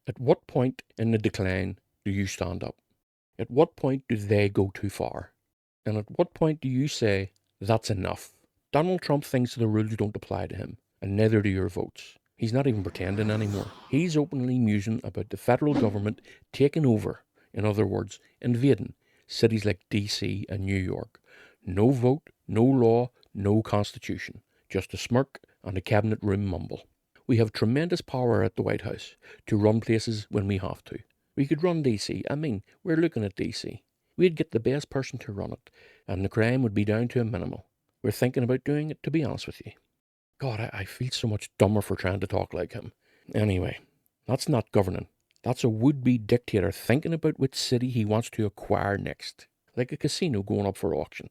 At what point in the decline do you stand up? At what point do they go too far? And at what point do you say, that's enough? Donald Trump thinks the rules don't apply to him, and neither do your votes. He's not even pretending anymore. He's openly musing about the federal government taking over, in other words, invading cities like D.C. and New York. No vote, no law, no constitution. Just a smirk and a cabinet room mumble. We have tremendous power at the White House to run places when we have to. We could run D.C. I mean, we're looking at D.C. We'd get the best person to run it, and the crime would be down to a minimal. We're thinking about doing it, to be honest with you. God, I feel so much dumber for trying to talk like him. Anyway, that's not governing. That's a would-be dictator thinking about which city he wants to acquire next. Like a casino going up for auction.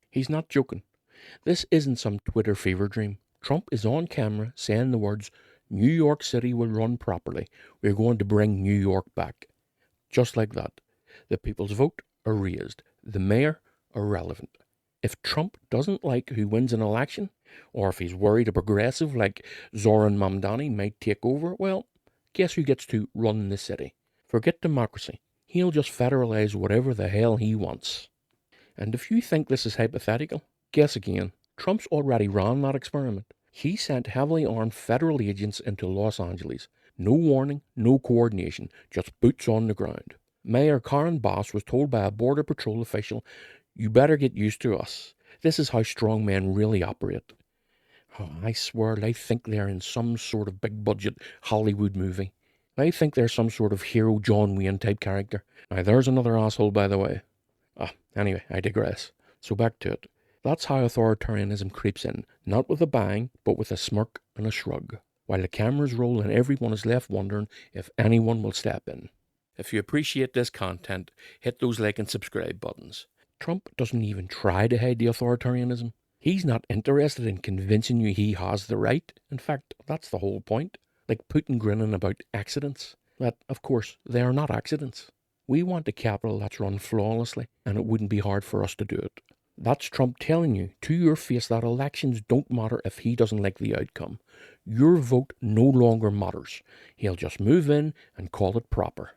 He's not joking. This isn't some Twitter fever dream. Trump is on camera saying the words, New York City will run properly. We're going to bring New York back. Just like that. The people's vote erased. The mayor irrelevant. If Trump doesn't like who wins an election, or if he's worried a progressive like Zoran Mamdani might take over, well, guess who gets to run the city? Forget democracy. He'll just federalize whatever the hell he wants. And if you think this is hypothetical, guess again. Trump's already ran that experiment. He sent heavily armed federal agents into Los Angeles. No warning, no coordination, just boots on the ground. Mayor Karen Bass was told by a Border Patrol official, you better get used to us. This is how strong men really operate. Oh, I swear they think they're in some sort of big budget Hollywood movie. They think they're some sort of hero John Wayne type character. Now there's another asshole, by the way. Anyway, I digress. So back to it. That's how authoritarianism creeps in, not with a bang, but with a smirk and a shrug, while the cameras roll and everyone is left wondering if anyone will step in. If you appreciate this content, hit those like and subscribe buttons. Trump doesn't even try to hide the authoritarianism. He's not interested in convincing you he has the right. In fact, that's the whole point. Like Putin grinning about accidents. That, of course, they are not accidents. We want a capital that's run flawlessly, and it wouldn't be hard for us to do it. That's Trump telling you to your face that elections don't matter if he doesn't like the outcome. Your vote no longer matters. He'll just move in and call it proper.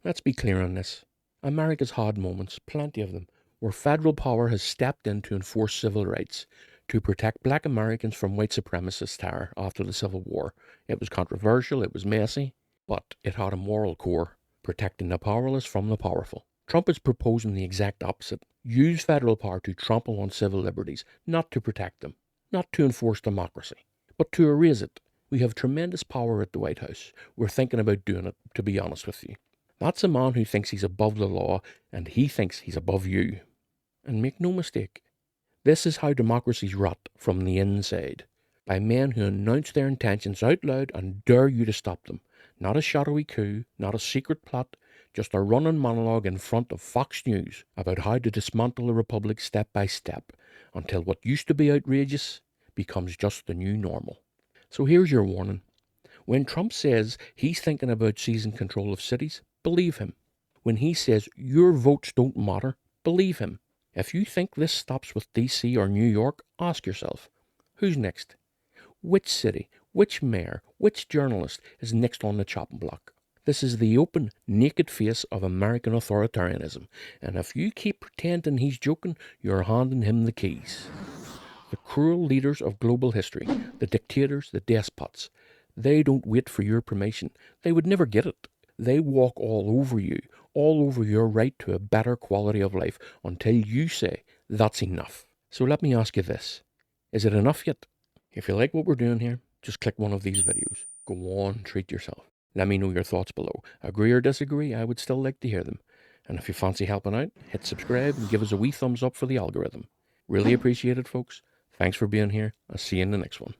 Let's be clear on this. America's had moments, plenty of them, where federal power has stepped in to enforce civil rights, to protect black Americans from white supremacist terror after the Civil War. It was controversial, it was messy, but it had a moral core, protecting the powerless from the powerful. Trump is proposing the exact opposite. Use federal power to trample on civil liberties, not to protect them, not to enforce democracy, but to erase it. We have tremendous power at the White House. We're thinking about doing it, to be honest with you. That's a man who thinks he's above the law, and he thinks he's above you. And make no mistake, this is how democracies rot from the inside, by men who announce their intentions out loud and dare you to stop them. Not a shadowy coup, not a secret plot, just a running monologue in front of Fox News about how to dismantle the republic step by step, until what used to be outrageous becomes just the new normal. So here's your warning. When Trump says he's thinking about seizing control of cities, believe him. When he says your votes don't matter, believe him. If you think this stops with D.C. or New York, ask yourself, who's next? Which city, which mayor, which journalist is next on the chopping block? This is the open, naked face of American authoritarianism, and if you keep pretending he's joking, you're handing him the keys. The cruel leaders of global history, the dictators, the despots, they don't wait for your permission. They would never get it. They walk all over you, all over your right to a better quality of life, until you say, that's enough. So let me ask you this. Is it enough yet? If you like what we're doing here, just click one of these videos. Go on, treat yourself. Let me know your thoughts below. Agree or disagree, I would still like to hear them. And if you fancy helping out, hit subscribe and give us a wee thumbs up for the algorithm. Really appreciate it, folks. Thanks for being here. I'll see you in the next one.